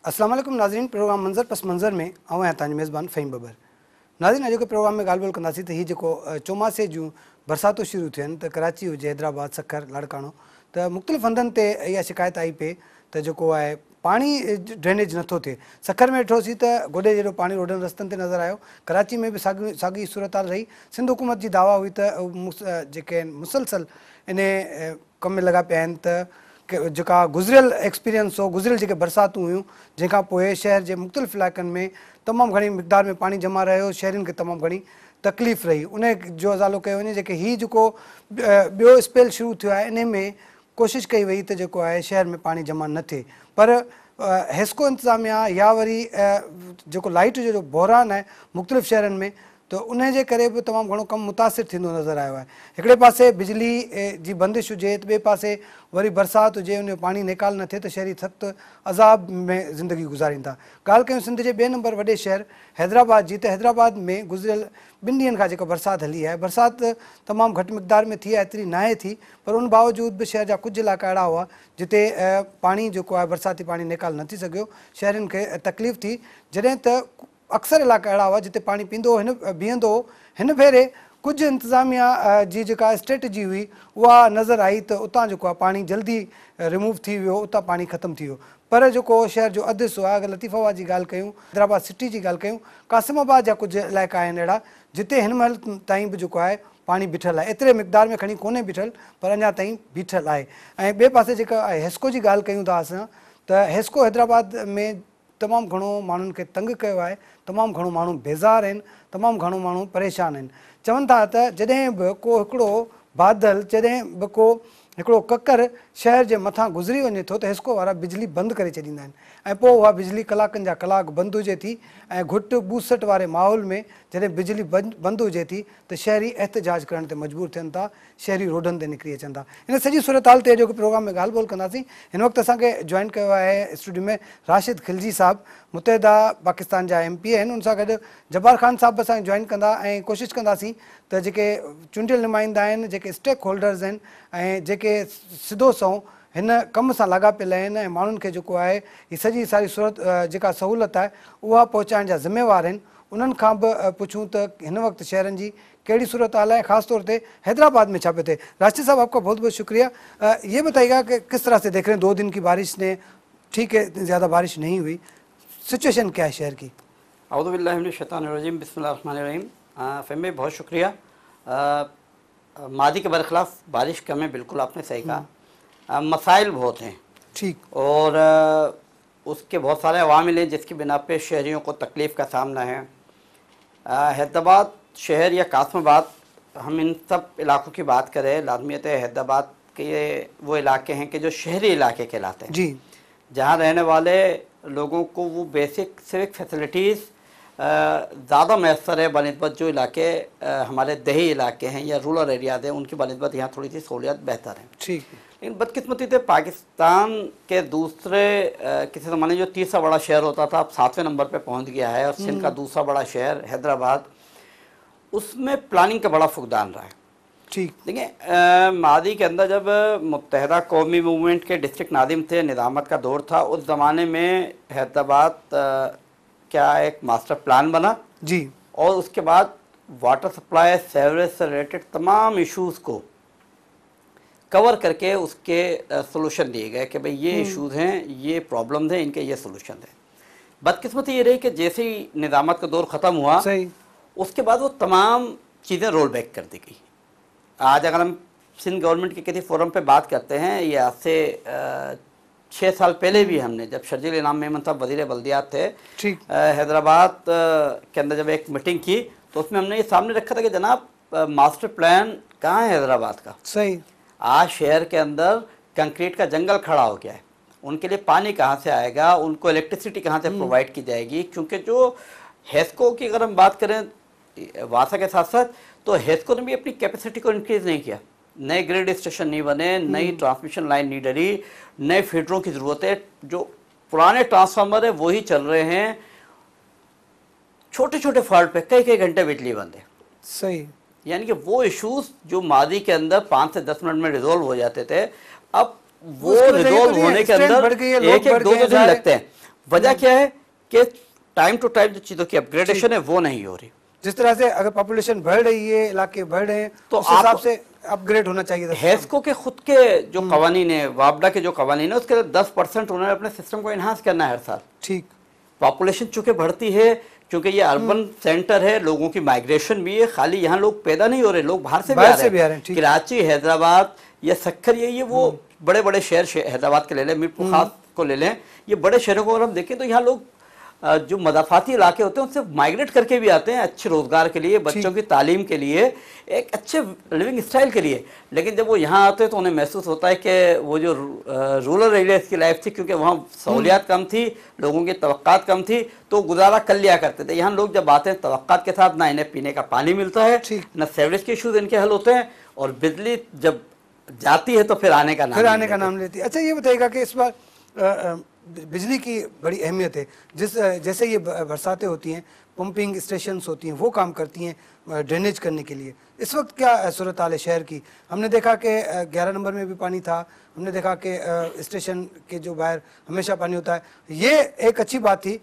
अस्सलाम वालेकुम नाज़रीन, प्रोग्राम मंज़र पस मंज़र में आऊं आहियां तव्हांजो मेज़बान फ़हीम बबर। नाज़रीन, अॼु प्रोग्राम में ॻाल्हि ॿोल कंदासीं त हीअ जेको चौमासे जूं बरसातूं शुरू थियूं आहिनि त कराची हुजे, हैदराबाद, सखर, लाड़काणो, त मुख़्तलिफ़ हंधनि ते इहा शिकायत आई पए त जेको आहे पाणी ड्रेनेज नथो थिए। सखर में ॾिठोसीं त गोॾे जहिड़ो पाणी रोडनि रस्तनि ते नज़र आयो। कराची में बि साॻी सूरत हाल रही। सिंध हुकूमत जी दावा हुई त जेके आहिनि मुसलसल इन कम में लॻा पिया आहिनि त जेका गुज़िरियल एक्सपीरियंस हो, गुज़िरियल जेके बरसातूं हुयूं, जंहिंखां पोइ शहर जे मुख़्तलिफ़ इलाइक़नि में तमामु घणी मिक़दार में पाणी जमा रहियो, शहरियुनि खे तमामु घणी तकलीफ़ रही। उन जो अज़ालो कयो वञे जेके हीअ जेको ॿियो स्पेल शुरू थियो आहे, इन में कोशिशि कई वई त जेको आहे शहर में पाणी जमा न थिए, पर हेस्को इंतिज़ामिया या वरी जेको लाइट जो बहिरान आहे मुख़्तलिफ़ शहरनि में, त उन जे करे बि तमामु घणो कमु मुतासिर थींदो नज़र आयो आहे। हिकिड़े पासे बिजली जी बंदिश हुजे त ॿिए पासे वरी बरसाति हुजे, उन जो पाणी निकाल न थिए त शहरी सख़्तु अज़ाब में ज़िंदगी गुज़ारीनि था। ॻाल्हि कयूं सिंध जे ॿिए नंबर वॾे शहर हैदराबाद जी, त हैदराबाद में गुज़िरियल 2 ॾींहंनि खां जेका बरसाति हली आहे, बरसाति तमामु घटि मिक़दार में थी आहे, एतिरी नाहे थी, पर उन बावजूद बि शहर जा कुझु इलाइक़ा अहिड़ा हुआ जिते पाणी जेको आहे बरसाती पाणी निकाल न थी सघियो, शहरियुनि खे तकलीफ़ थी। जॾहिं त अक्सर इलाइक़ा अहिड़ा हुआ जिते पाणी पींदो बीहंदो हो। हिन भेरे कुझु इंतिज़ामिया जी जेका स्ट्रेटजी हुई उहा नज़र आई त उतां जेको आहे पाणी जल्दी रिमूव थी वियो, उतां पाणी ख़तमु थी वियो। पर जेको शहर जो अधु हिसो आहे, अगरि लतीफ़ाबाद जी ॻाल्हि कयूं, हैदराबाद सिटी जी ॻाल्हि कयूं, कासिमाबाद जा कुझु इलाइक़ा आहिनि अहिड़ा जिते हिन महिल ताईं बि जेको आहे पाणी बीठल आहे। एतिरे मिक़दार में खणी कोन्हे बीठल, पर अञा ताईं बीठल आहे। ऐं ॿिए पासे जेका हेस्को जी ॻाल्हि कयूं था असां, त हेस्को हैदराबाद में तमामु घणो माण्हुनि खे तंग कयो आहे, तमामु घणो माण्हू बेज़ार आहिनि, तमामु घणो माण्हू परेशान आहिनि। चवनि था त जॾहिं बि को हिकिड़ो बादल, जॾहिं बि को हिकिड़ो ककर शहर जे मथां गुज़री वञे थो त हिस्को वारा बिजली बंदि करे छॾींदा आहिनि, ऐं पोइ उहा बिजली कलाकनि जा कलाक बंदि हुजे थी, ऐं घुट ॿूसट वारे माहौल में जॾहिं बिजली बंदि हुजे थी त शहरी एहतजाज करण ते मजबूर थियनि था, शहरी रोडनि ते निकिरी अचनि था। इन सॼी सूरत हाल ते जेको प्रोग्राम में ॻाल्हि ॿोल कंदासीं। हिन वक़्तु असांखे जॉइन कयो आहे स्टूडियो में राशिद खिलजी साहिबु, मुतहिदा पाकिस्तान जा MP आहिनि। उन सां गॾु जब्बार ख़ान साहिबु बि असांखे जॉइन कंदा, ऐं कोशिशि कंदासीं त जेके चूंडियल नुमाइंदा आहिनि, जेके स्टेक होल्डर्स आहिनि, ऐं जेके सिधो सओं हिन कम सां लाॻापियल आहिनि, ऐं माण्हुनि खे जेको आहे हीअ सॼी सारी सूरत जेका सहूलियत आहे उहा पहुचाइण जा ज़िम्मेवार आहिनि, उन्हनि खां बि पुछूं त हिन वक़्तु शहरनि जी कहिड़ी सूरत हाल है, ख़ास तौर पे हैदराबाद में छापे थे। राशिद साहब, आपका बहुत बहुत शुक्रिया। ये बताइएगा कि किस तरह से देख रहे हैं, 2 दिन की बारिश ने, ठीक है ज़्यादा बारिश नहीं हुई, सिचुएशन क्या है शहर की? औज़ु बिल्लाहि मिनश शैतानिर रजीम, बिस्मिल्लाहिर रहमानिर रहीम। फ़हीम भाई बहुत शुक्रिया। मादी के बरखिलाफ़ बारिश कम है, बिल्कुल आपने सही कहा। मसाइल बहुत हैं, ठीक, और उसके बहुत सारे अवामिल हैं जिसकी बिना पे शहरियों को तकलीफ़ का सामना है। हैदराबाद शहर या कासिमाबाद, हम इन सब इलाक़ों की बात करें, लाजमियत है हैदराबाद के ये वो इलाके हैं कि जो शहरी इलाके कहलाते हैं जी, जहाँ रहने वाले लोगों को वो बेसिक सिविक फैसिलिटीज़ ज़्यादा मैसर है बनिस्बत जो इलाके हमारे दही इलाके हैं या रूरल एरियाज़ हैं, उनकी बनिस्बत यहाँ थोड़ी सी सहूलियत बेहतर है। ठीक, लेकिन बदकिस्मती से पाकिस्तान के दूसरे किसी ज़माने जो तीसरा बड़ा शहर होता था, अब 7वें नंबर पे पहुँच गया है, और सिंध का दूसरा बड़ा शहर हैदराबाद, उसमें प्लानिंग का बड़ा फुकदान रहा है। ठीक, देखिए मादी के अंदर जब मुत्तहिदा कौमी मूवमेंट के डिस्ट्रिक्ट नादिम थे, निज़ामत का दौर था, उस ज़माने में हैदराबाद क्या एक मास्टर प्लान बना जी, और उसके बाद वाटर सप्लाई, सेवरेज से रिलेटेड तमाम इश्यूज़ को कवर करके उसके सोल्यूशन दिए गए कि भाई ये इश्यूज़ हैं, ये प्रॉब्लम्स हैं, इनके ये सोल्यूशन हैं। बदकिस्मती ये रही कि जैसे ही निज़ामत का दौर ख़त्म हुआ, सही, उसके बाद वो तमाम चीज़ें रोल बैक कर दी गई। आज अगर हम सिंध गवर्नमेंट के किसी फोरम पे बात करते हैं, ये आज से 6 साल पहले भी हमने, जब शर्जील इनाम मेमन साहब वज़ीर बल्दियात थे, ठीक, हैदराबाद के अंदर जब एक मीटिंग की तो उसमें हमने ये सामने रखा था कि जनाब मास्टर प्लान कहाँ है हैदराबाद का? सही, आज शहर के अंदर कंक्रीट का जंगल खड़ा हो गया है, उनके लिए पानी कहाँ से आएगा, उनको इलेक्ट्रिसिटी कहाँ से प्रोवाइड की जाएगी? क्योंकि जो हेस्को की अगर हम बात करें वासा के साथ साथ, तो हेस्को ने भी अपनी कैपेसिटी को इंक्रीज़ नहीं किया, नए ग्रिड स्टेशन नहीं बने, नई ट्रांसमिशन लाइन नहीं डली, नए फीडरों की ज़रूरत है, जो पुराने ट्रांसफार्मर है वही चल रहे हैं, छोटे छोटे फॉल्ट पे कई घंटे बिजली बंद है। सही, यानी कि वो इश्यूज जो मादी के अंदर 5 से 10 मिनट में रिजोल्व हो जाते थे, अब वो रिजोल्व होने के अंदर 1-2 दिन लगते हैं। वजह क्या है कि टाइम टू टाइम जो चीज़ों की अपग्रेडेशन है वो नहीं हो रही। जिस तरह से अगर पॉपुलेशन बढ़ रही है, इलाके बढ़ रहे हैं, तो उस हिसाब से अपग्रेड होना चाहिए था। हेस्को के खुद के जो कवानीन है, वापडा के जो कवानीन है, उसके 10% उन्होंने अपने सिस्टम को इन्हांस करना है हर साल। ठीक, पॉपुलेशन चूंकि बढ़ती है, क्योंकि ये अर्बन सेंटर है, लोगों की माइग्रेशन भी है, खाली यहाँ लोग पैदा नहीं हो रहे, लोग बाहर से भी आ रहे हैं। कराची, हैदराबाद या सक्खर, ये वो बड़े बड़े शहर, हैदराबाद के ले लें, मीरपुर खास को ले लें, ये बड़े शहरों को अगर हम देखें तो यहाँ लोग जो मदाफाती इलाके होते हैं उनसे माइग्रेट करके भी आते हैं अच्छे रोज़गार के लिए, बच्चों की तालीम के लिए, एक अच्छे लिविंग स्टाइल के लिए। लेकिन जब वो यहाँ आते हैं तो उन्हें महसूस होता है कि वो जो रूरल एरियाज की लाइफ थी, क्योंकि वहाँ सहूलियात कम थी, लोगों की तवक्कात कम थी, तो गुजारा कर लिया करते थे। यहाँ लोग जब आते हैं तवक्कात के साथ, ना इन्हें पीने का पानी मिलता है, ना सीवरेज के इशूज़ इनके हल होते हैं, और बिजली जब जाती है तो फिर आने का नाम लेती है। अच्छा, ये बताइएगा कि इस बार बिजली की बड़ी अहमियत है, जैसे ये बरसातें होती हैं, पंपिंग स्टेशंस होती हैं, वो काम करती हैं ड्रेनेज करने के लिए। इस वक्त क्या सूरत हाल है शहर की? हमने देखा कि 11 नंबर में भी पानी था, हमने देखा कि स्टेशन के जो बाहर हमेशा पानी होता है, ये एक अच्छी बात थी,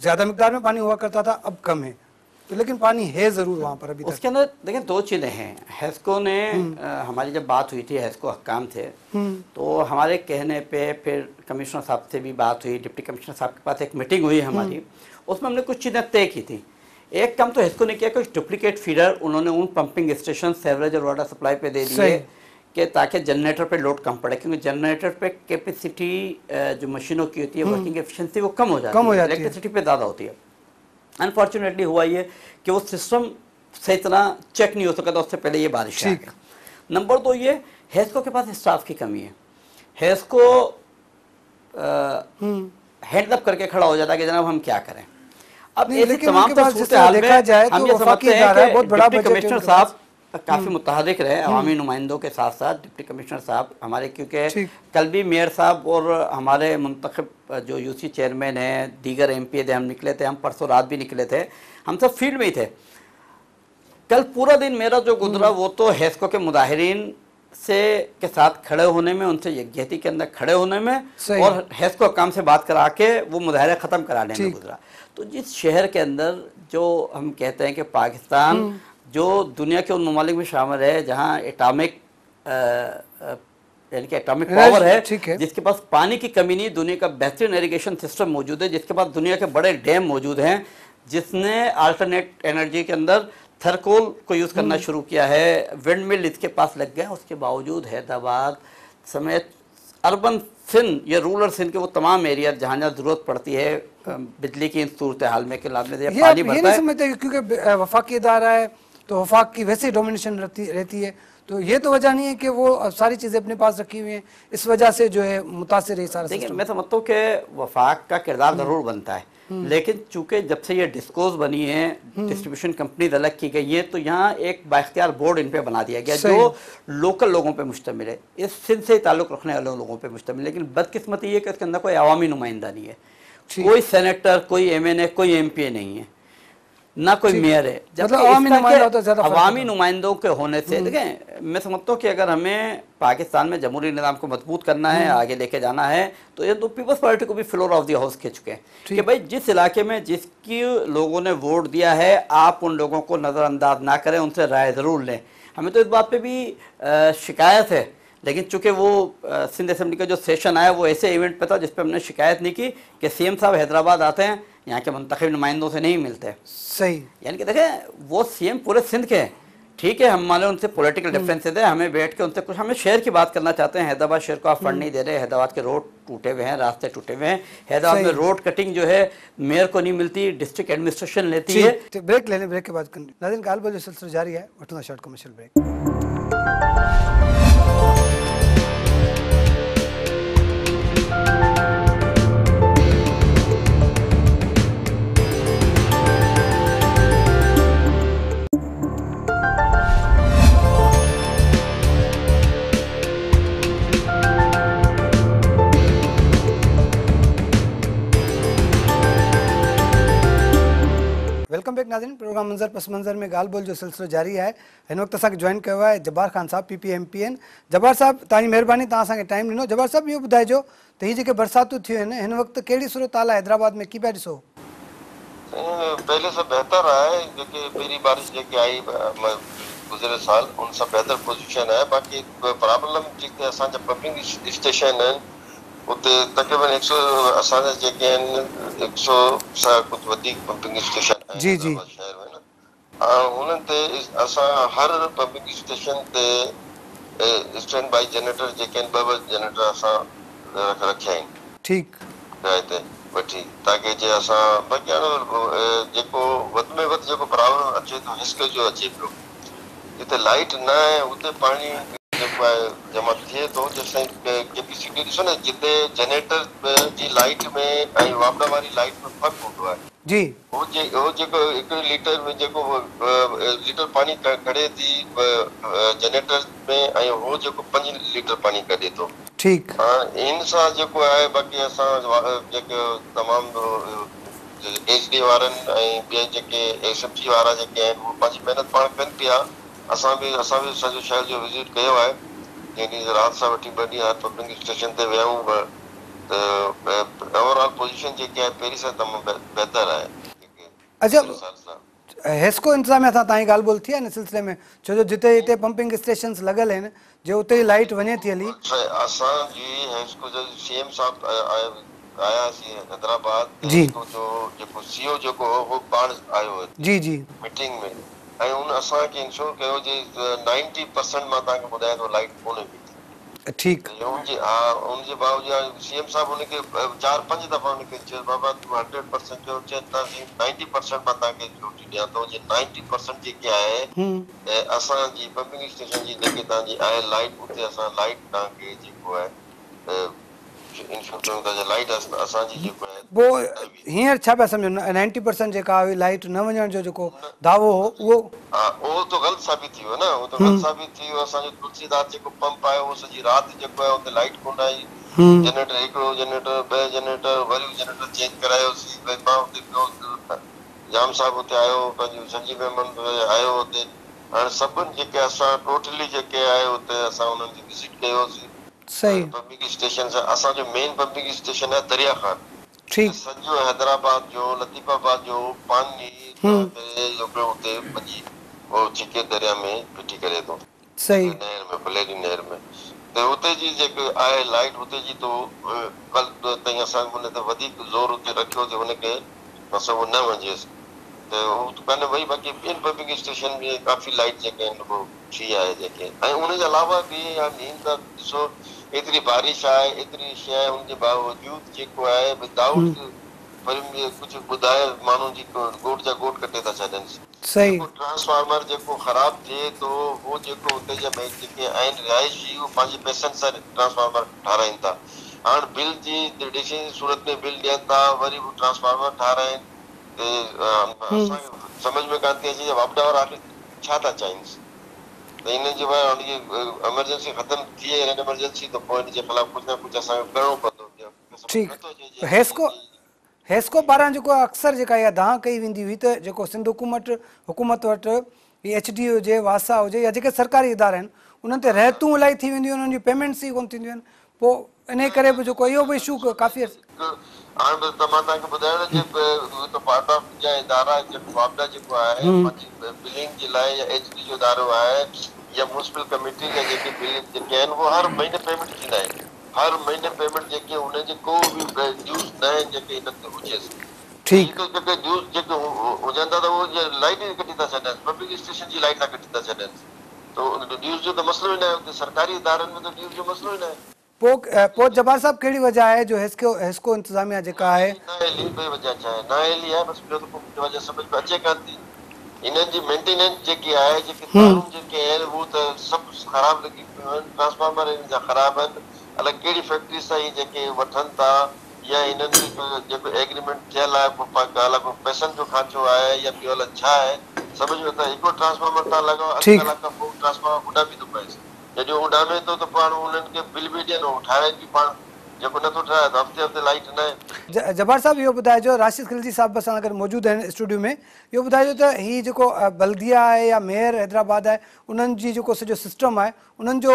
ज़्यादा मिकदार में पानी हुआ करता था, अब कम है, तो लेकिन पानी है ज़रूर वहाँ पर अभी तक। उसके अंदर देखिए दो चीज़ें हैं। हेस्को ने हमारी जब बात हुई थी, हेस्को हक्काम थे, तो हमारे कहने पे फिर कमिश्नर साहब से भी बात हुई, डिप्टी कमिश्नर साहब के पास एक मीटिंग हुई हमारी, उसमें हमने कुछ चीज़ें तय की थी। एक काम तो हेस्को ने किया, कुछ डुप्लीकेट फीडर उन्होंने उन पंपिंग स्टेशन, सेवरेज और वाटर सप्लाई पे दे दिए कि ताकि जनरेटर पे लोड कम पड़े, क्योंकि जनरेटर पे कैपेसिटी जो मशीनों की होती है, वर्किंग एफिशिएंसी वो कम हो जाती है, इलेक्ट्रिसिटी पे ज़्यादा होती है। अनफॉर्चुनेटली हुआ ये कि वो सिस्टम सही तरह चेक नहीं हो सका था, उससे पहले ये बारिश आ गया। नंबर 2 ये हेस्को के पास स्टाफ की कमी है। हेस्को हैंड अप करके खड़ा हो जाता है कि जनाब हम क्या करें। अब ऐसे तमाम सूरत हाल में हम ये समझते हैं कि डिप्टी कमिश्नर साहब काफ़ी मुतहरिक रहे अवामी नुमाइंदों के साथ साथ। डिप्टी कमिश्नर साहब हमारे, क्योंकि कल भी मेयर साहब और हमारे मुंतखब जो यूसी चेयरमैन हैं, दीगर एमपी थे, हम निकले थे, हम परसों रात भी निकले थे, हम सब फील्ड में ही थे। कल पूरा दिन मेरा जो गुजरा वो तो हेस्को के मुजाहिरीन से के साथ खड़े होने में, उनसे यकजहती के अंदर खड़े होने में, और हेस्को काम से बात करा के वो मुजाहिरा ख़त्म कराने में गुजरा। तो जिस शहर के अंदर जो हम कहते हैं कि पाकिस्तान जो दुनिया के उन ममालिक में शामिल है जहाँ एटॉमिक यानी कि एटॉमिक पावर है, जिसके पास पानी की कमी नहीं, दुनिया का बेहतरीन इरिगेशन सिस्टम मौजूद है, जिसके पास दुनिया के बड़े डैम मौजूद हैं, जिसने अल्टरनेट एनर्जी के अंदर थर्कोल को यूज़ करना शुरू किया है, विंड मिल इसके पास लग गए, उसके बावजूद हैदराबाद समेत अर्बन सिंध या रूरल सिंध के वो तमाम एरिया जहाँ जहाँ ज़रूरत पड़ती है बिजली की सूरत हाल में के लाभ में पानी भरता है। समझते क्योंकि वफाकी इदारा है तो वफाक की वैसे डोमिनेशन रहती है, तो ये तो वजह नहीं है कि वो सारी चीज़ें अपने पास रखी हुई हैं, इस वजह से जो है मुतासिर है सारा। देखिए मैं समझता हूँ कि वफाक का किरदार ज़रूर बनता है, लेकिन चूंकि जब से ये डिस्कोज बनी है, डिस्ट्रीब्यूशन कंपनीज अलग की गई है, तो यहाँ एक बाख्तियार बोर्ड इन पे बना दिया गया जो लोकल लोगों पे मुश्तमिल है, इस सिंध से ताल्लुक़ रखने वाले लोगों पे मुश्तमिल। लेकिन बदकिस्मती ये कि इसके अंदर कोई अवामी नुमाइंदा नहीं है, कोई सेनेटर, कोई MNA, कोई MPA नहीं है, ना कोई मेयर है। मतलब अवामी नुमाइंदों के होने से देखें, मैं समझता हूँ कि अगर हमें पाकिस्तान में जमहूरी निज़ाम को मजबूत करना है, आगे लेके जाना है, तो ये तो पीपल्स पार्टी को भी फ्लोर ऑफ द हाउस कह चुके हैं कि भाई जिस इलाके में जिसकी लोगों ने वोट दिया है, आप उन लोगों को नज़रअंदाज ना करें, उनसे राय ज़रूर लें। हमें तो इस बात पर भी शिकायत है, लेकिन चूंकि वो सिंध असेंबली का जो सेशन आया वो ऐसे इवेंट पे था जिस पे हमने शिकायत नहीं की कि CM साहब हैदराबाद आते हैं, यहाँ के मुंतखब नुमाइंदों से नहीं मिलते। सही, यानी कि देखें वो CM पूरे सिंध के हैं, ठीक है, हम मान लो उनसे पॉलिटिकल डिफरेंसेस है, हमें बैठ के उनसे कुछ, हमें शहर की बात करना चाहते हैं। हैदराबाद शहर को आप फंड नहीं दे रहे, हैदराबाद के रोड टूटे हुए हैं, रास्ते टूटे हुए हैं, हैदराबाद में रोड कटिंग जो है मेयर को नहीं मिलती, डिस्ट्रिक्ट एडमिनिस्ट्रेशन लेती है। ब्रेक लेने, ब्रेक के बाद नाज़रीन गाल जो सिलसिला जारी है, वठूं short commercial break. Welcome back नाज़रीन। प्रोग्राम मंज़र पस मंज़र में ॻाल्हि ॿोल जो सिलसिलो जारी है। हिन वक्त असांखे जॉइन कयो आहे जब्बार ख़ान साहब PPMPN। जब्बार साहब तव्हांजी महिरबानी, तव्हां असांखे टाइम ॾिनो। जब्बार साहब इहो ॿुधाइजो त हीअ जेके बरसातूं थियूं आहिनि हिन वक्त कहिड़ी सूरत हाल आहे हैदराबाद में, की पिया ॾिसो? पहले से बेहतर है, क्योंकि पहली बारिश जेके आई गुज़िरे साल उन सां बेहतर पोजीशन है। बाक़ी प्रॉब्लम जेके असांजा पंपिंग स्टेशन आहिनि उते तक़रीबन 100 असांजा जेके आहिनि 100 सां कुझु वधीक पंपिंग स्टेशन आहिनि जी जी हैदराबाद शहर में न। उन्हनि ते असां हर पंपिंग स्टेशन ते स्टैंड बाई जनरेटर जेके आहिनि 2 जनरेटर असां रखिया आहिनि ठीकु किराए ते वठी, ताकि जे असां बाक़ी जेको वधि में वधि जेको प्रॉब्लम अचे थो हिस्क जो अचे पियो, जिते लाइट न आहे उते पाणी जेको आहे जमा थिए थो। जेसिताईं कैपेसिटी ॾिसो न, जिते जनरेटर जी लाइट में ऐं वापड़ा वारी लाइट में फ़र्क़ु हूंदो आहे। जी वो जेको 1 लीटर में जेको लीटर पानी कढे थी जनरेटर में, ऐं हो जेको 5 लीटर पानी कढे थो। ठीकु इन सां जेको आहे बाक़ी असां जेके तमामु HD वारनि ऐं ॿिया जेके SFG वारा जेके आहिनि उहे पंहिंजी महिनत पाण कनि पिया। असां बि सॼो शहर जो विज़िट कयो आहे, जंहिं ॾींहुं राति सां वठी 2 ॾींहं हर पंपिंग स्टेशन ते वियाऊं त ओवरऑल पोजीशन जेकी आहे पहिरीं सां तमामु बहितर आहे। अच्छा, हेस्को इंतज़ामिया सां तव्हांजी ॻाल्हि ॿोल थी आहे हिन सिलसिले में? छो जो जिते हिते पंपिंग स्टेशन्स लॻल आहिनि, जे उते ई लाइट वञे थी हली। असांजी हेस्को जो CM साहब आयासीं हैदराबाद, जी हेस्को जो जेको CO जेको हो उहो पाण आयो हो जी जी मीटिंग में, ऐं उन असांखे इंश्योर कयो जे 90% मां तव्हांखे ॿुधायां थो लाइट कोन्हे बीठी। ठीकु उनजे बावजूद CM साहब उनखे 4-5 दफ़ा उनखे चयो, बाबा तूं 100% जो चवंदासीं 90% मां तव्हांखे ड्यूटी ॾियां थो। जे 90% जेके आहे असांजी पंपिंग स्टेशन जी जेके तव्हांजी आहे लाइट, उते असां लाइट तव्हांखे जेको आहे इंश्योर कयूं था। लाइट असांजी जेको आहे पोइ हींअर छा पिया सम्झो 90% जेका हुई लाइट न वञण जो जेको दावो हो उहो? उहो त ग़लति साबित थी वियो न, उहो त ग़लति साबित थी वियो। असांजो तुलसीदास जेको पंप आहे उहो सॼी राति जेको आहे उते लाइट कोन आई। जनरेटर हिकिड़ो जनरेटर 2 जनरेटर वरी जनरेटर चेंज करायोसीं। वरी मां उते पियो, जाम साहब उते आयो, पंहिंजो संजीव अहमद आयो उते। हाणे सभिनि जेके असां टोटली जेके आहे उते असां उन्हनि खे विज़िट कयोसीं सही पंपिंग स्टेशन सां। असांजो मेन पंपिंग स्टेशन आहे दरिया खान। ठीकु सॼो हैदराबाद जो लतीफ़ाबाद जो पानी उते वञी वो छिके दरिया में फिटी करे थो, सही नहर में, बलेरी नहर में। त उते जी जेके आहे लाइट उते जी तो कल ताईं असां उन ते वधीक ज़ोर उते रखियो ते उनखे बस वो न वञेसि त उहो कान वई। बाक़ी ॿियनि पंपिंग स्टेशन में काफ़ी लाइट जेके आहिनि उहो थी आहे जेके, ऐं उनजे अलावा बि नींद त ॾिसो एतिरी बारिश आहे, एतिरी शइ आहे, उनजे बावजूद जेको आहे विदाउट कुझु ॿुधाए माण्हू जी गोट जा गोट कटे था छॾनि। सही जेको ट्रांसफार्मर जेको ख़राब थिए थो, उहो जेको उते जा जेके आहिनि रिहाइशी उहे पंहिंजे पैसनि सां ट्रांसफार्मर ठाराइनि था। हाणे बिल जी ॾिसी सूरत में बिल ॾियनि था, वरी उहे ट्रांसफार्मर ठाराइनि त असांखे सम्झ में कान थी अचे वापडा वारा आख़िर छा था चाहिनि। त इन जे हुनजी एमरजेंसी ख़तमु थिए एमरजेंसी, त पोइ हिन जे ख़िलाफ़ु कुझु न कुझु असांखे करिणो पवंदो। ठीकु हेस्को पारां जेको अक्सर जेका इहा दांह कई वेंदी हुई त जेको सिंध हुकूमत वटि HD हुजे, वासा हुजे या जेके सरकारी इदारा आहिनि उन्हनि ते रहतूं इलाही थी वेंदियूं आहिनि, उन्हनि जी पेमेंट्स ई कोन थींदियूं आहिनि। पोइ इन करे बि जेको इहो बि इशू काफ़ी हाणे त मां तव्हांखे ॿुधाइण जे वापडा जा इदारा जेको वापडा जेको आहे बिलिंग जे लाइ या HD जो इदारो आहे या म्यूनिसिपल कमेटी जा जेके बिल जेके आहिनि उहे हर महीने पेमेंट थींदा आहिनि। हर महीने पेमेंट जेके उनजी को बि ड्यूज़ न आहिनि जेके हिन ते हुजेसि। ठीकु जेके ड्यूज़ जेके हुजनि था त उहो लाइट ई कटी था छॾनि, पब्लिक स्टेशन जी लाइट था कटी था छॾनि। त ड्यूज़ जो त मसलो ई न आहे, उते सरकारी इदारनि में त ड्यूज़ जो मसलो ई न आहे। पोइ जब्बार साहब कहिड़ी वजह आहे जो हेस्को इंतज़ामिया जेका आहे वजह छा आहे? नाअहली आहे बसि, ॿियो त को वजह सम्झ में अचे कान थी। इन्हनि जी मेंटेनेंस जेकी आहे, जेके तारूं जेके आहिनि उहे त सभु ख़राबु लॻी पियूं आहिनि, ट्रांसफार्मर हिन जा ख़राबु आहिनि। अलाए कहिड़ी फैक्ट्री सां ई जेके वठनि था या इन्हनि जो जेको एग्रीमेंट थियल आहे अलाए को पैसनि जो खांचो आहे या ॿियो अलाए छा आहे, सम्झ में त हिकिड़ो ट्रांसफार्मर तव्हां लॻाओ 8 कलाक खां पोइ ट्रांसफार्मर उॾामी थो पएसि। जॾहिं उॾामे थो त पाण उन्हनि खे बिल बि ॾियनि, ठाराइनि बि पाण। जेको नथो ठाहे त हफ़्ते हफ़्ते लाइट न आहे। जब्बार साहब इहो ॿुधाइजो, राशिद खिलजी साहब बस अगर मौजूदु आहिनि स्टूडियो में, इहो ॿुधाइजो त हीउ जेको बल्दिया आहे या मेयर हैदराबाद आहे, उन्हनि जी जेको सॼो सिस्टम आहे उन्हनि जो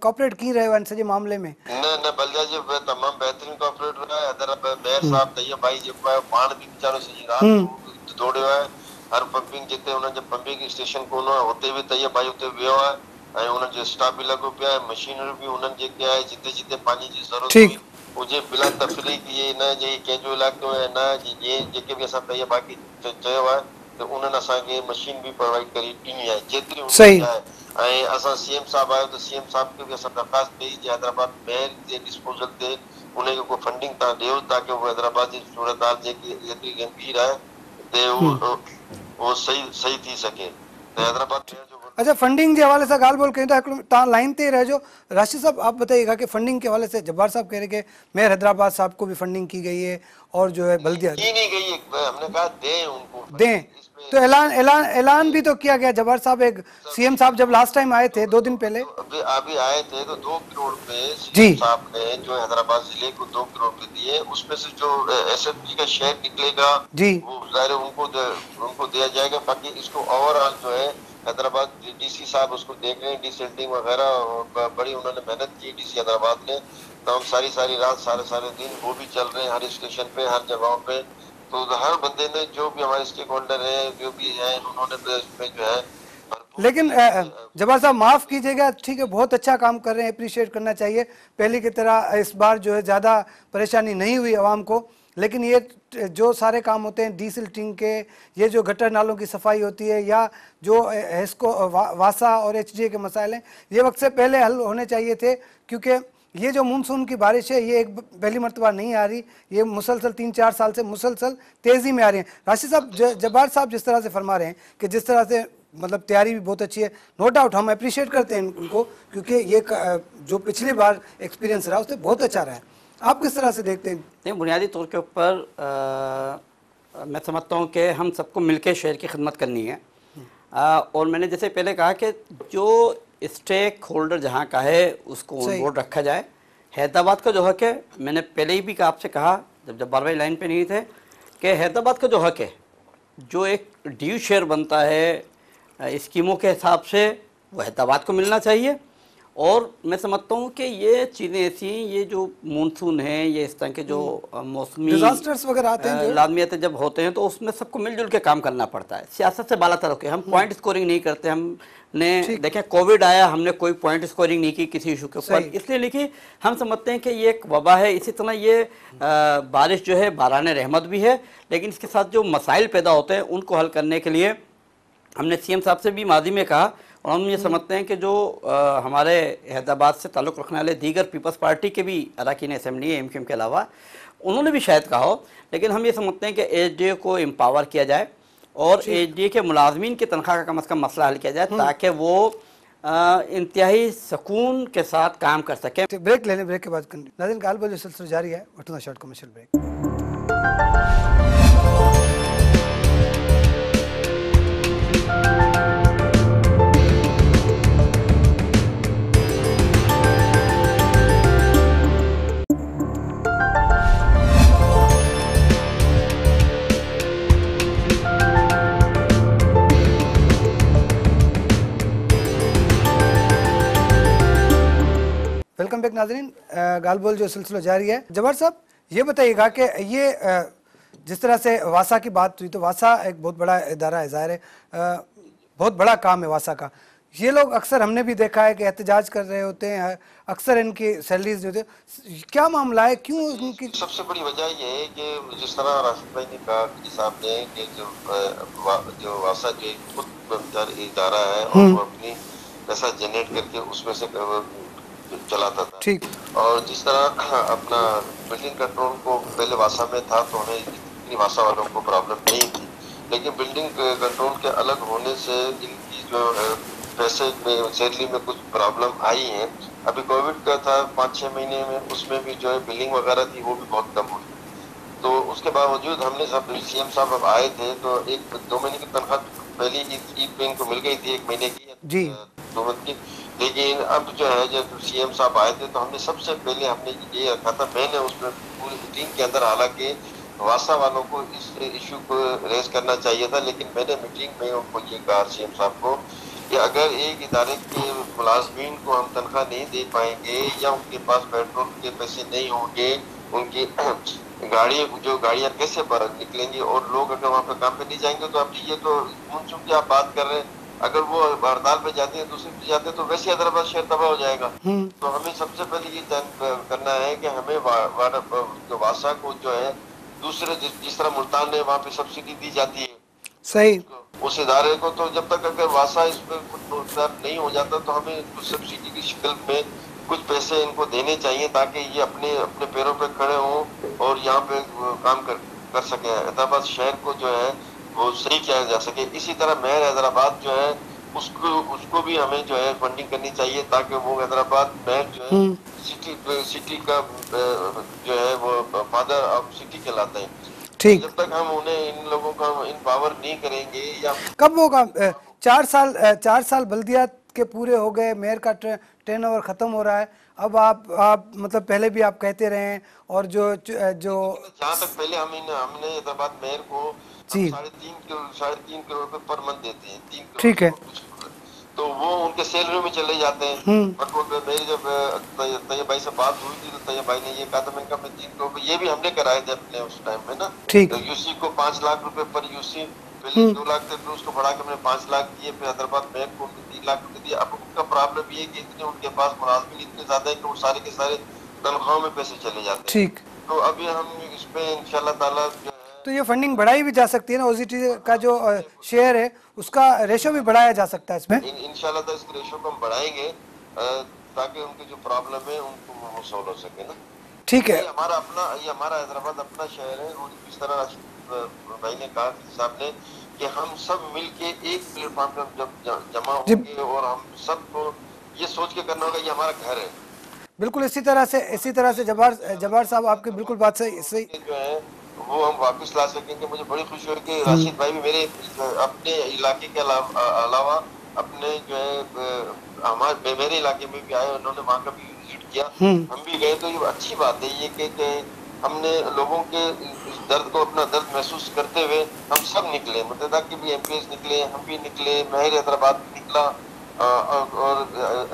कॉपरेट कीअं रहियो आहे सॼे मामले में? न बल्दिया जो तमामु बहितरीन कॉपरेटर आहे। हैदराबाद मेयर साहब तैयब भाई जेको आहे पाण बि वीचारो सॼी राति दौड़ियो आहे। हर पंपिंग जिते हुननि जो पंपिंग स्टेशन कोन आहे हुते बि तैयब भाई उते वियो आहे ऐं उन्हनि जो स्टाफ बि लॻो पियो आहे। मशीनरी बि उन्हनि जेके आहे जिते जिते पाणी जी ज़रूरत हुई हुजे बिला तफ़रीक इहे न जे कंहिंजो इलाइक़ो आहे न जेके बि असां तैयब भाई चयो आहे त उन्हनि असांखे मशीन बि प्रोवाइड करे ॾिनी आहे जेतिरी हुननि आहे। ऐं असां सीएम साहब आयो त सीएम साहब खे बि असां दरख़्वास्त कई जे हैदराबाद मेयर जे डिस्पोजल ते उनखे को फंडिंग तव्हां ॾियो ताकी उहो हैदराबाद जी सूरत हाल जेकी एतिरी गंभीर आहे ते उहो सही थी सके। त हैदराबाद मेयर जो अच्छा, फंडिंग के हवाले से ॻाल्हि ॿोल कयूं था, तव्हां लाइन ते ही रहिजो। राशिद साहब आप बताइएगा कि फंडिंग के हवाले से जब्बार साहब कह रहे कि मेयर हैदराबाद साहब को भी फंडिंग की गई है और जो है बल्दिया की नहीं गई है, हमने कहा दें उनको दें, तो ऐलान भी तो किया गया। जब्बार साहब, एक सीएम साहब जब लास्ट टाइम आए थे 2 दिन पहले अभी आए थे तो 2 करोड़ पे सीएम साहब ने जो हैदराबाद जिले को 2 करोड़ पे दिए, उसमें से जो एसएफपी का शेयर निकलेगा जी वो जाहिर उनको दिया जाएगा। बाकी इसको ओवरऑल जो है हैदराबाद डीसी साहब उसको देख रहे हैं, डिसेल्टिंग वगैरह बड़ी उन्होंने मेहनत की डीसी हैदराबाद ने। तो हम सारी रात सारे दिन वो भी चल रहे हैं हर स्टेशन पे हर जगहों पे। तो हर बंदे ने जो भी हमारे स्टेक होल्डर है जो भी है उन्होंने इसमें जो है। लेकिन जब्बार साहब माफ़ कीजिएगा, ठीक है, बहुत अच्छा काम कर रहे हैं, अप्रिशिएट करना चाहिए। पहले की तरह इस बार जो है ज़्यादा परेशानी नहीं हुई आवाम को, लेकिन ये जो सारे काम होते हैं डीसिल्टिंग के, ये जो गटर नालों की सफाई होती है या जो हेस्को वासा और एचडीए के मसाइल हैं, ये वक्त से पहले हल होने चाहिए थे, क्योंकि ये जो मानसून की बारिश है ये एक पहली मरतबा नहीं आ रही, ये मुसलसल 3-4 साल से मुसलसल तेज़ी में आ रही है। राशिद साहब, जब्बार साहब जिस तरह से फरमा रहे हैं कि जिस तरह से मतलब तैयारी भी बहुत अच्छी है, नो डाउट हम अप्रिशिएट करते हैं उनको, क्योंकि ये जो पिछली बार एक्सपीरियंस रहा उससे बहुत अच्छा रहा है। आप किस तरह से देखते हैं? नहीं, बुनियादी तौर के ऊपर मैं समझता हूँ कि हम सबको मिलकर शहर की खिदमत करनी है। और मैंने जैसे पहले कहा कि जो स्टेक होल्डर जहाँ का है उसको ऑन बोर्ड रखा जाए। हैदराबाद का जो हक है, मैंने पहले ही भी आपसे कहा जब जब्बार भाई लाइन पे नहीं थे, कि हैदराबाद का जो हक है, जो एक ड्यू शेयर बनता है स्कीमों के हिसाब से, वो हैदराबाद को मिलना चाहिए। और मैं समझता हूँ कि ये चीज़ें ऐसी हैं, ये जो मानसून है, ये इस तरह के जो मौसमी डिजास्टर्स वगैरह आते हैं, लाजमियतें जब होते हैं, तो उसमें सबको मिलजुल के काम करना पड़ता है। सियासत से बालातर होकर हम पॉइंट स्कोरिंग नहीं करते। हमने देखें कोविड आया, हमने कोई पॉइंट स्कोरिंग नहीं की किसी इशू के ऊपर, इसलिए लिखी हम समझते हैं कि ये एक वबा है। इसी तरह ये बारिश जो है बाराने रहमत भी है, लेकिन इसके साथ जो मसाइल पैदा होते हैं उनको हल करने के लिए हमने सीएम साहब से भी माजी में कहा। और हम ये समझते हैं कि जो हमारे हैदराबाद से ताल्लुक़ रखने वाले दीगर पीपल्स पार्टी के भी अरकान असेंबली है एमक्यूएम के अलावा, उन्होंने भी शायद कहा हो, लेकिन हम ये समझते हैं कि एचडीए को एम्पावर किया जाए और एचडीए के मुलाजमीन की तनख्वाह का कम से कम मसला हल किया जाए, ताकि वो इंतहाई सुकून के साथ काम कर सकें। ब्रेक लेने, ब्रेक के बाद नाज़रीन ॻाल्हि ॿोल जो सिलसिलो जारी है। वठूं था short commercial break. Welcome back नाज़रीन, गाल बोल जो सिलसिला जारी है। जब्बार साहब, ये बताइएगा कि ये जिस तरह से वासा की बात हुई, तो वासा एक बहुत बड़ा इदारा है, ज़ाहिर है बहुत बड़ा काम है वासा का। ये लोग अक्सर हमने भी देखा है कि एहतजाज कर रहे होते हैं, अक्सर इनकी सैलरीज जो होती है, क्या मामला है, क्यों उनकी? सबसे बड़ी वजह ये है कि जिस तरह राशिद भाई ने कहा साहब ने कि जो वासा जो खुद इदारा है और वो अपनी पैसा जनरेट करके उसमें से चलाता था, ठीक। और जिस तरह अपना बिल्डिंग कंट्रोल को पहले वासा में था तो हमें इतनी वासा वालों को प्रॉब्लम नहीं थी, लेकिन बिल्डिंग कंट्रोल के अलग होने से इनकी जो पैसे में सैलरी में कुछ प्रॉब्लम आई है। अभी कोविड का था 5-6 महीने में, उसमें भी जो है बिलिंग वगैरह थी वो भी बहुत कम हुई। तो उसके बावजूद हमने सब सीएम साहब अब आए थे तो 1-2 महीने की तनख्वाह पहली ईद पे इनको मिल गई थी, 1 महीने की जी। हुकूमत की। लेकिन अब जो है, जब सीएम साहब आए थे तो हमने सबसे पहले हमने ये रखा था, मैंने उसमें पूरी मीटिंग के अंदर, हालांकि वासा वालों को इस इशू को रेज करना चाहिए था, लेकिन मैंने मीटिंग में उनको ये कहा सीएम साहब को कि अगर एक इदारे के मुलाजमीन को हम तनख्वाह नहीं दे पाएंगे या उनके पास पेट्रोल के पैसे नहीं होंगे, उनकी गाड़ियां कैसे बाहर निकलेंगी, और लोग अगर वहाँ पे काम पे नहीं जाएंगे, तो अब ये तो मुनसूब की आप बात कर रहे हैं, अगर वो हड़ताल पे जाते हैं, दूसरे पे जाते हैं, तो वैसे हैदराबाद शहर तबाह हो जाएगा। तो हमें सबसे पहले ये करना है कि हमें जो वासा को जो है दूसरे जिस तरह मुल्तान है वहाँ पे सब्सिडी दी जाती है सही, उस इदारे को, तो जब तक अगर वासा इसमें कुछ नहीं हो जाता तो हमें कुछ सब्सिडी की शक्ल में कुछ पैसे इनको देने चाहिए, ताकि ये अपने अपने पैरों पे खड़े हों और यहाँ पे काम कर सके, हैदराबाद शहर को जो है वो सही किया जा सके। इसी तरह महर हैदराबाद जो है उसको भी हमें जो है फंडिंग करनी चाहिए, ताकि वो हैदराबाद महर जो है सिटी का जो है वो फादर ऑफ सिटी कहलाता है। ठीक। जब तक हम उन्हें इन लोगों का इम्पावर नहीं करेंगे, या कब होगा? 4 साल बल्दियात के पूरे हो गए, मेयर का टर्नओवर खत्म हो रहा है। अब आप मतलब पहले भी आप कहते रहे हैं, और जो जहाँ तक पहले हमने हैदराबाद मेयर को जी 3.5 करोड़ रुपए पर मंथ देते हैं, 3 करोड़ ठीक है, तो वो उनके सैलरी में चले जाते हैं। बट मेरी जब तैयब भाई से बात हुई थी तो तैयब भाई ने ये कहा था, मैंने कहा 3 करोड़ ये भी हमने कराए थे अपने उस टाइम में ना, ठीक। तो यूसी को 5 लाख रुपए पर यूसी, पहले 2 लाख थे, फिर उसको बढ़ा के हमने 5 लाख दिए, फिर हैदराबाद मेयर को 3 लाख रुपए दिए। अब उनका प्रॉब्लम ये है कि इतने उनके पास मुलाजमीन इतने ज्यादा है कि वो सारे के सारे तनख्वाहों में पैसे चले जाते हैं। ठीक। तो अभी हम इसमें इंशाल्लाह ताला तो ये फंडिंग बढ़ाई भी जा सकती है ना, ओजीटी का जो शेयर है उसका रेशो भी बढ़ाया जा सकता है इसमें। इंशाल्लाह तो इसके रेशो को हम बढ़ाएंगे, ताकि उनकी जो प्रॉब्लम है उनको वो सॉल्व हो सके ना। ठीक है, ये हमारा हैदराबाद अपना शहर है, और इस तरह भाई ने कहा साहब ने कि हम सब मिलके एक प्लेटफॉर्म पर जब जमा होंगे, और हम सबको ये सोच के करना होगा ये हमारा घर है। बिल्कुल इसी तरह से जब्बार साहब आपकी बिल्कुल बात सही जो है वो हम वापस ला सकेंगे। मुझे बड़ी खुशी हुई कि राशिद भाई भी मेरे अपने इलाके के अलावा अपने जो है मेरे इलाके में भी आए, उन्होंने वहाँ का भी विजिट किया, हम भी गए। तो ये अच्छी बात है ये कि हमने लोगों के इस दर्द को अपना दर्द महसूस करते हुए हम सब निकले, मुतहदा के भी एमपीएस निकले, हम भी निकले, महर हैदराबाद भी निकला, और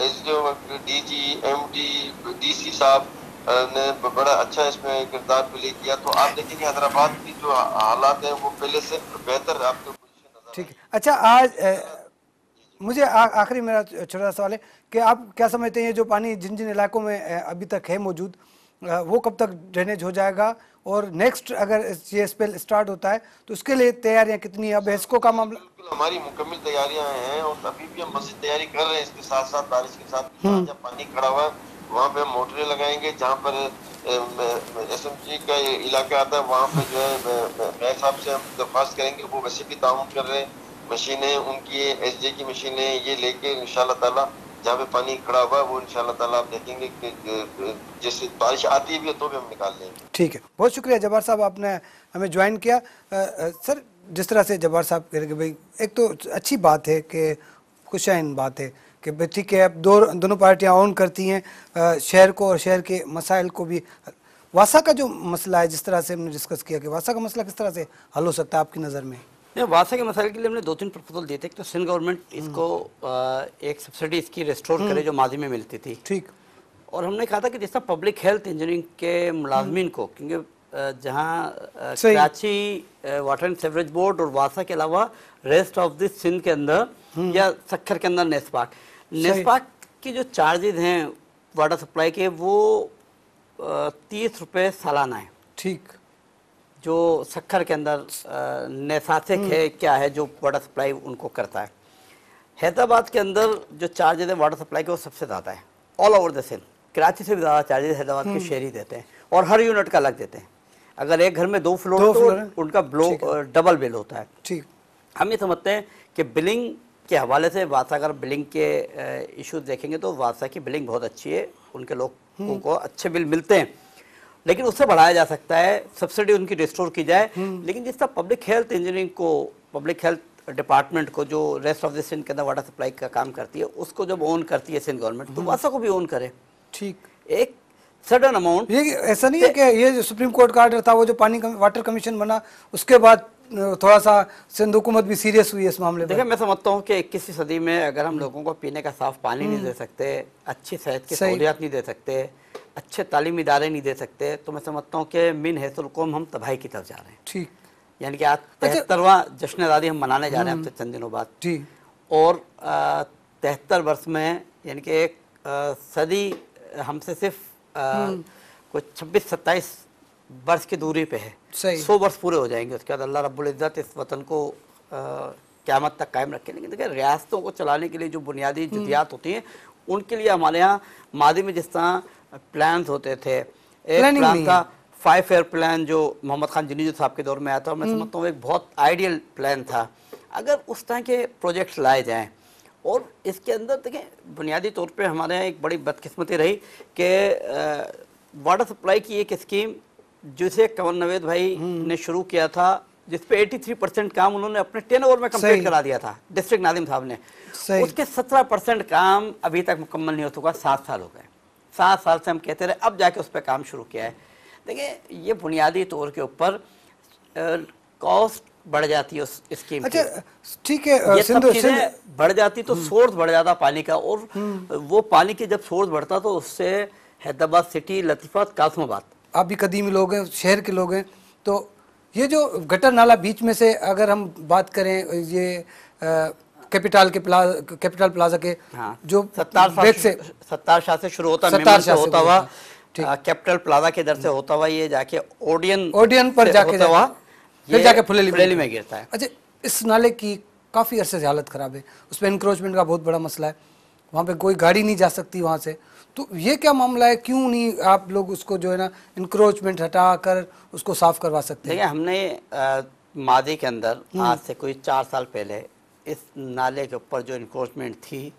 एसडीओ, डीजी, एमडी, डीसी साहब ने बड़ा अच्छा इसमें किरदार प्ले किया। तो आप देखेंगे हैदराबाद की जो हालात है वो पहले से बेहतर आपको पोजीशन नजर। ठीक है। अच्छा, आज मुझे आखिरी मेरा छोटा सा सवाल है कि आप क्या समझते हैं, ये जो पानी जिन जिन इलाकों में अभी तक है मौजूद, वो कब तक ड्रेनेज हो जाएगा, और नेक्स्ट अगर ये स्पेल स्टार्ट होता है तो उसके लिए तैयारियां कितनी है? अब एस्को का मामला, हमारी मुकम्मल तैयारियां हैं, और अभी भी हम मजीद तैयारी कर रहे हैं। इसके साथ साथ बारिश के साथ जब पानी खड़ा हुआ वहाँ पे हम मोटरें लगाएंगे, जहाँ पर एसएमजी का इलाका आता है वहाँ पे जो है मेयर साहब से हम दरख्वास्त करेंगे, वो वैसे भी ताउन कर रहे हैं, मशीनें उनकी एसजे की मशीनें ये लेके इंशाल्लाह ताला जहाँ पे पानी खड़ा हुआ है वो इंशाल्लाह ताला आप देखेंगे कि जैसे बारिश आती भी है तो भी हम निकाल लेंगे। ठीक है, बहुत शुक्रिया जब्बार साहब, आपने हमें ज्वाइन किया। सर, जिस तरह से जब्बार साहब कह रहे कि भाई एक तो अच्छी बात है कि खुशाइन बात है कि भाई ठीक है, अब दोनों पार्टियां ऑन करती हैं शहर को और शहर के मसाइल को भी। वासा का जो मसला है, जिस तरह से हमने डिस्कस किया कि वासा का मसला किस तरह से हल हो सकता है आपकी नज़र में? नहीं, वासा के मसाइल के लिए हमने 2-3 प्रपोजल दिए थे। एक तो सिंध गवर्नमेंट इसको एक सब्सिडी इसकी रिस्टोर करे जो माजी में मिलती थी, ठीक। और हमने कहा था कि जिस तरह पब्लिक हेल्थ इंजीनियरिंग के मुलाजमीन को, क्योंकि जहाँ Karachi water and sewerage board और वासा के अलावा रेस्ट ऑफ दिस सिंध के अंदर या सक्खर के अंदर नेस्पाक की जो चार्जेज हैं वाटर सप्लाई के वो 30 रुपये सालाना है। ठीक। जो सक्खर के अंदर नेसासिक है क्या है जो वाटर सप्लाई उनको करता है। हैदराबाद के अंदर जो चार्जेज है वाटर सप्लाई के वो सबसे ज़्यादा है all over the Sindh. Karachi से भी ज़्यादा चार्जेज हैदराबाद के शहरी देते हैं, और हर यूनिट का अलग देते हैं। अगर एक घर में 2 फ्लोर तो उनका डबल बिल होता है। ठीक। हम ये समझते हैं कि बिलिंग के हवाले से वासा, अगर बिलिंग के इश्यूज देखेंगे तो वासा की बिलिंग बहुत अच्छी है, उनके लोगों को अच्छे बिल मिलते हैं, लेकिन उससे बढ़ाया जा सकता है, सब्सिडी उनकी रिस्टोर की जाए। लेकिन जिस तरह पब्लिक हेल्थ इंजीनियरिंग को, पब्लिक हेल्थ डिपार्टमेंट को जो रेस्ट ऑफ द सिंध के अंदर वाटर सप्लाई का काम करती है उसको जब ओन करती है सिंध गवर्नमेंट, तो वासा को भी ओन करे। ठीक, एक सडन अमाउंट, ये ऐसा नहीं है कि ये जो सुप्रीम कोर्ट का आर्डर था, वो जो वाटर कमीशन बना उसके बाद थोड़ा सा सिंध हुकूमत भी सीरियस हुई इस मामले में? देखिए, मैं समझता हूँ कि 21वीं सदी में अगर हम लोगों को पीने का साफ पानी नहीं दे सकते, अच्छी सेहत की सहूलियात नहीं दे सकते, अच्छे तालीमी इदारे नहीं दे सकते, तो मैं समझता हूँ कि मिन हैसुल कौम हम तबाही की तरफ जा रहे हैं। ठीक, यानी कि आज 73वां जश्न आज़ादी हम मनाने जा रहे हैं अब से चंद दिनों बाद। जी, और 73 वर्ष में यानी कि एक सदी हमसे सिर्फ कुछ 26-27 वर्ष की दूरी पे है। सही। 100 वर्ष पूरे हो जाएंगे, उसके बाद अल्लाह रब्बुल इज़्ज़त इस वतन को क़यामत तक कायम रखे। लेकिन देखिए, रियासतों को चलाने के लिए जो बुनियादी जुज़ियात होती हैं, उनके लिए हमारे यहाँ मादी में जिस तरह प्लान्स होते थे, एक प्लान था 5 ईयर प्लान जो मोहम्मद खान जिन्नी साहब के दौर में आया था, और मैं समझता हूँ एक बहुत आइडियल प्लान था। अगर उस तरह के प्रोजेक्ट्स लाए जाएँ, और इसके अंदर देखें बुनियादी तौर पे हमारे यहाँ एक बड़ी बदकिस्मती रही कि वाटर सप्लाई की एक स्कीम जिसे कंवर नवेद भाई ने शुरू किया था, जिस पे 83% काम उन्होंने अपने 10 ओवर में कंप्लीट करा दिया था डिस्ट्रिक्ट नादिम साहब ने, उसके 17% काम अभी तक मुकम्मल नहीं हो चुका। 7 साल हो गए, 7 साल से हम कहते रहे, अब जाके उस पर काम शुरू किया है। देखिए, ये बुनियादी तौर के ऊपर कॉस्ट बढ़ जाती है उस स्कीम की। अच्छा, ठीक है, ये सब चीजें बढ़ जाती तो सोर्स बढ़ जाता पानी का, और वो पानी की जब सोर्स बढ़ता तो उससे हैदराबाद सिटी, लतीफात, कासमाबाद, आप भी कदीमी लोग हैं, शहर के लोग हैं, तो ये जो गटर नाला बीच में से अगर हम बात करें, ये कैपिटल प्लाजा के जो सत्तार शाह से शुरू होता हुआ कैपिटल प्लाजा के इधर से होता हुआ ये जाके ओडियन पर जाके फुलेली में गिरता है। अच्छा, इस नाले की काफ़ी अरसे से हालत ख़राब है, उस पर इंक्रोचमेंट का बहुत बड़ा मसला है, वहाँ पे कोई गाड़ी नहीं जा सकती वहाँ से, तो ये क्या मामला है, क्यों नहीं आप लोग उसको जो है ना इंक्रोचमेंट हटा कर उसको साफ करवा सकते हैं? देखिए, हमने मादी के अंदर आज से कोई 4 साल पहले इस नाले के ऊपर जो इंक्रोचमेंट थी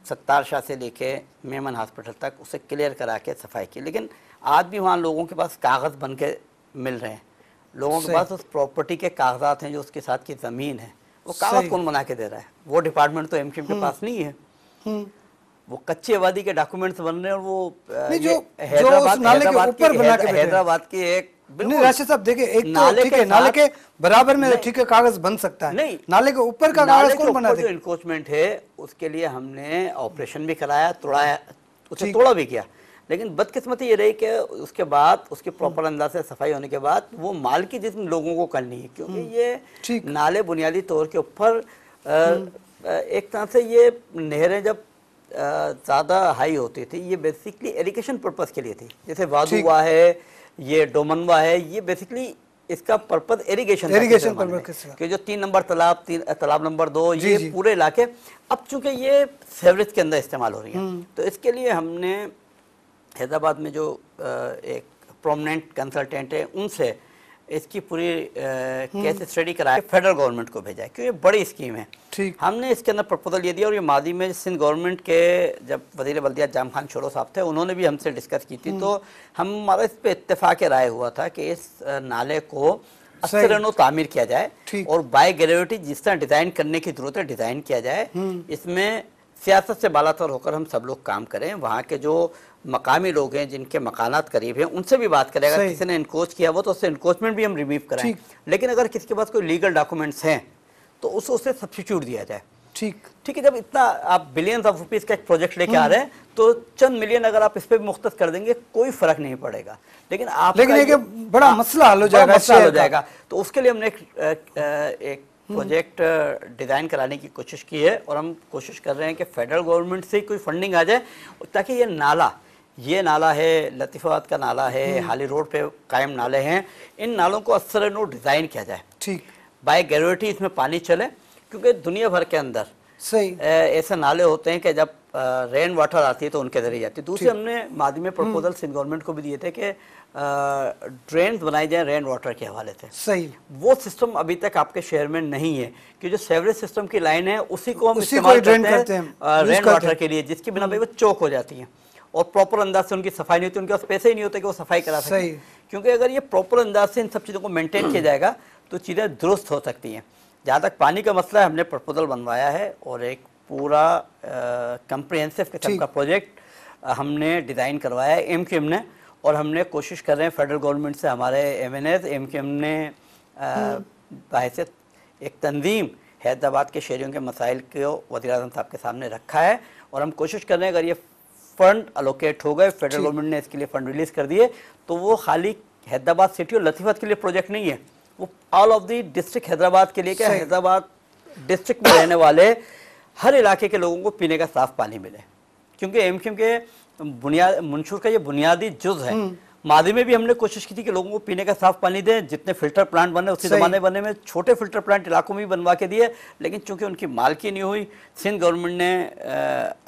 सत्तार शाह से लेके मेमन हॉस्पिटल तक, उसे क्लियर करा के सफाई की। लेकिन आज भी वहाँ लोगों के पास कागज़ बन के मिल रहे हैं, लोगों के पास उस प्रॉपर्टी के कागजात हैं जो उसके साथ की ज़मीन है, वो कागज़ कौन बना के दे रहा है? वो डिपार्टमेंट तो एमक्यूएम के पास नहीं है, वो कच्ची आबादी के डॉक्यूमेंट्स बन रहे हैं। और वो हैदराबाद की एक राशिद साहब देखिए, एक तो ठीक है नाले के बराबर में ठीक है कागज बन सकता है, नहीं नाले के ऊपर का कागज कौन बना दे? जो इंक्रोचमेंट है उसके लिए हमने ऑपरेशन भी कराया, तोड़ाया, उसे तोड़ा भी किया, लेकिन बदकिस्मती ये रही कि उसके बाद उसके प्रॉपर अंदाज से सफाई होने के बाद वो माल की जितने लोगों को करनी है, क्योंकि ये नाले बुनियादी तौर के ऊपर एक तरह से ये नहरें जब ज़्यादा हाई होती थी, ये बेसिकली इरिगेशन पर्पज़ के लिए थी, जैसे वादुआ है, ये डोमनवा है, ये बेसिकली इसका पर्पज़ इरिगेशन पर्पज़, कि जो 3 नंबर तालाब नंबर 2 ये पूरे इलाके अब चूंकि ये सेवरेज के अंदर इस्तेमाल हो रही है, तो इसके लिए हमने हैदराबाद में जो एक प्रोमिनेंट कंसल्टेंट है उनसे इसकी पूरी केस स्टडी कराया, फेडरल गवर्नमेंट को भेजा है, क्योंकि ये बड़ी स्कीम है। हमने इसके अंदर प्रपोजल ये दिया, और ये मादी में सिंध गवर्नमेंट के जब वज़ीर बल्दियात जाम खान छोड़ो साहब थे, उन्होंने भी हमसे डिस्कस की थी, तो हमारा इस पर इत्तेफाक राय हुआ था कि इस नाले को असरनो तामीर किया जाए और बाय ग्रेविटी जिस तरह डिज़ाइन करने की जरूरत है डिज़ाइन किया जाए। इसमें सियासत से बालातर होकर हम सब लोग काम करें, वहाँ के जो मकामी लोग हैं जिनके मकानात करीब हैं उनसे भी बात करें, अगर किसी ने इनकोच किया वो तो उससे इनकोचमेंट भी हम रिमूव कराएं, लेकिन अगर किसी के पास कोई लीगल डॉक्यूमेंट्स हैं तो उसे सब्स्टिट्यूट दिया जाए। ठीक है, जब इतना आप बिलियंस ऑफ रुपीस का एक प्रोजेक्ट लेके आ रहे हैं तो चंद मिलियन अगर आप इस पे भी मुख्तस कर देंगे कोई फर्क नहीं पड़ेगा, लेकिन बड़ा मसला हल हो जाएगा। तो उसके लिए हमने एक प्रोजेक्ट डिज़ाइन कराने की कोशिश की है, और हम कोशिश कर रहे हैं कि फेडरल गवर्नमेंट से कोई फंडिंग आ जाए ताकि ये नाला है, लतीफ़ाबाद का नाला है, हाली रोड पे कायम नाले हैं, इन नालों को असर नो डिज़ाइन किया जाए, ठीक बाय ग्रेविटी इसमें पानी चले, क्योंकि दुनिया भर के अंदर ऐसे नाले होते हैं कि जब रेन वाटर आती है तो उनके जरिए जाती है। दूसरे हमने मादी में प्रपोजल सिंध गवर्नमेंट को भी दिए थे कि ड्रेन्स बनाए जाएं रेन वाटर के हवाले से। वो सिस्टम अभी तक आपके शहर में नहीं है, कि जो सेवरेज सिस्टम की लाइन है उसी को हम इस्तेमाल करते हैं रेन वाटर के लिए, जिसकी बिना पे वो चौक हो जाती है और प्रॉपर अंदाज से उनकी सफाई नहीं होती, उनके पास पैसे ही नहीं होते कि वो सफाई करा सकें। क्योंकि अगर ये प्रॉपर अंदाज से इन सब चीज़ों को मेंटेन किया जाएगा तो चीज़ें दुरुस्त हो सकती हैं। जहाँ तक पानी का मसला है, हमने प्रपोजल बनवाया है और एक पूरा कंप्रिहेंसिव किस्म का प्रोजेक्ट हमने डिज़ाइन करवाया है एमक्यूएम ने, और हमने कोशिश कर रहे हैं फेडरल गवर्नमेंट से, हमारे एमएनएस एमक्यूएम ने बहैसियत एक तंजीम हैदराबाद के शहरियों के मसाइल को वज़ीर-ए-आज़म साहब के सामने रखा है, और हम कोशिश कर रहे हैं अगर ये फंड अलोकेट हो गए, फेडरल गवर्नमेंट ने इसके लिए फंड रिलीज़ कर दिए, तो वो खाली हैदराबाद सिटी और लतीफ़ात के लिए प्रोजेक्ट नहीं है, वो all of the district Hyderabad के लिए, क्या हैदराबाद डिस्ट्रिक्ट में रहने वाले हर इलाके के लोगों को पीने का साफ़ पानी मिले, क्योंकि एमक्यूएम के मंशूर का ये बुनियादी जुज़ है। मादी में भी हमने कोशिश की थी कि लोगों को पीने का साफ़ पानी दें, जितने फिल्टर प्लांट बने उसी ज़माने बने में छोटे फिल्टर प्लांट इलाकों में भी बनवा के दिए, लेकिन चूंकि उनकी मालकी नहीं हुई, सिंध गवर्नमेंट ने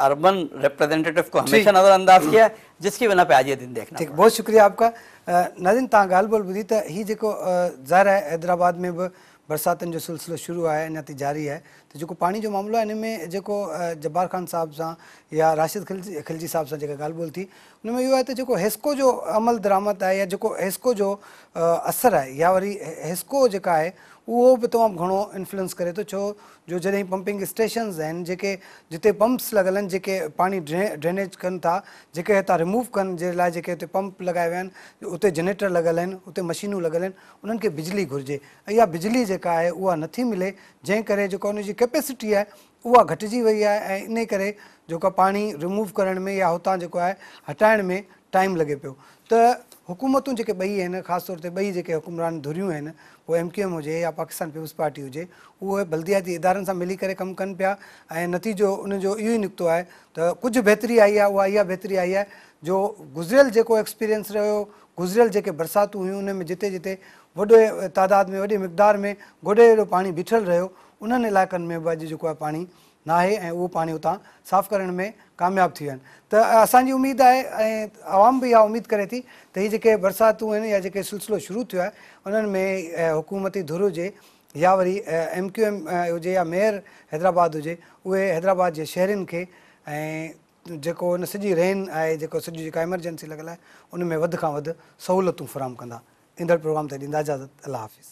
अर्बन रिप्रेजेंटेटिव को हमेशा नज़रअंदाज किया, जिसकी वजह पे आज ये दिन देखना। ठीक, बहुत शुक्रिया आपका। नाज़रीन, तव्हां ॻाल्हि ॿोल ॿुधी त हीउ जेको ज़ाहिर आहे हैदराबाद में बि बरसातुनि जो सिलसिलो शुरू आहे, अञा ताईं जारी आहे, त जेको पाणी जो मामिलो आहे, हिन में जेको जब्बार ख़ान साहब सां या राशिद खिलजी साहब सां जेका ॻाल्हि ॿोल थी, हुन में इहो आहे त जेको हेस्को जो अमल दरामद आहे या जेको हेस्को जो असरु आहे, या वरी हेस्को जेका आहे उहो बि तमामु घणो इन्फ्लुएंस करे थो, छो जो जॾहिं पंपिंग स्टेशन्स आहिनि जेके जिते पंप्स लॻल आहिनि, जेके पाणी ड्रेनेज कनि था, जेके हितां रिमूव कनि जे लाइ जेके हुते पंप लॻाए विया आहिनि, उते जनरेटर लॻल आहिनि, उते मशीनूं लॻल आहिनि, उन्हनि खे बिजली घुरिजे, ऐं इहा बिजली जेका आहे उहा नथी मिले, जंहिं करे जेको उनजी कैपेसिटी आहे उहा घटिजी वई आहे, ऐं इन करे जेको पाणी रिमूव करण में या हुतां जेको आहे हटाइण में टाइम लॻे पियो। त हुकूमतूं जेके ॿई आहिनि, ख़ासि तौर ते ॿई जेके हुकुमरान धुरियूं आहिनि, पोइ एमक्यूएम हुजे या पाकिस्तान पीपुल्स पार्टी हुजे, उहे बल्दियाती इदारनि सां मिली करे कमु कनि पिया, ऐं नतीजो उनजो इहो ई निकितो आहे त कुझु बहितरी आई आहे। उहा इहा बहितरी आई आहे जो गुज़िरियल जेको एक्सपीरियंस रहियो, गुज़िरियल जेके बरसातूं हुयूं, उन में जिते जिते वॾे तादाद में वॾी मिक़दार में गोॾे हेॾो पाणी बीठल रहियो, उन्हनि इलाइक़नि में बि अॼु जेको आहे पाणी न आहे, ऐं उहो पाणी उतां साफ़ु करण में कामयाबु थी विया आहिनि। त असांजी उमेद आहे, ऐं आवाम बि इहा उमेद करे थी त हीअ जेके बरसातूं आहिनि या जेके सिलसिलो शुरू थियो आहे, उन्हनि में हुकूमती धुर हुजे या वरी एमक्यूएम हुजे या मेयर हैदराबाद हुजे, उहे हैदराबाद जे शहरनि खे ऐं जेको हुन सॼी रेन आहे, जेको सॼी जेका एमरजेंसी लॻल आहे, उन में वधि खां वधि सहूलियतूं फ़राहम कंदा। ईंदड़ प्रोग्राम ते ॾींदा इजाज़त। अल्लाह हाफ़िज़।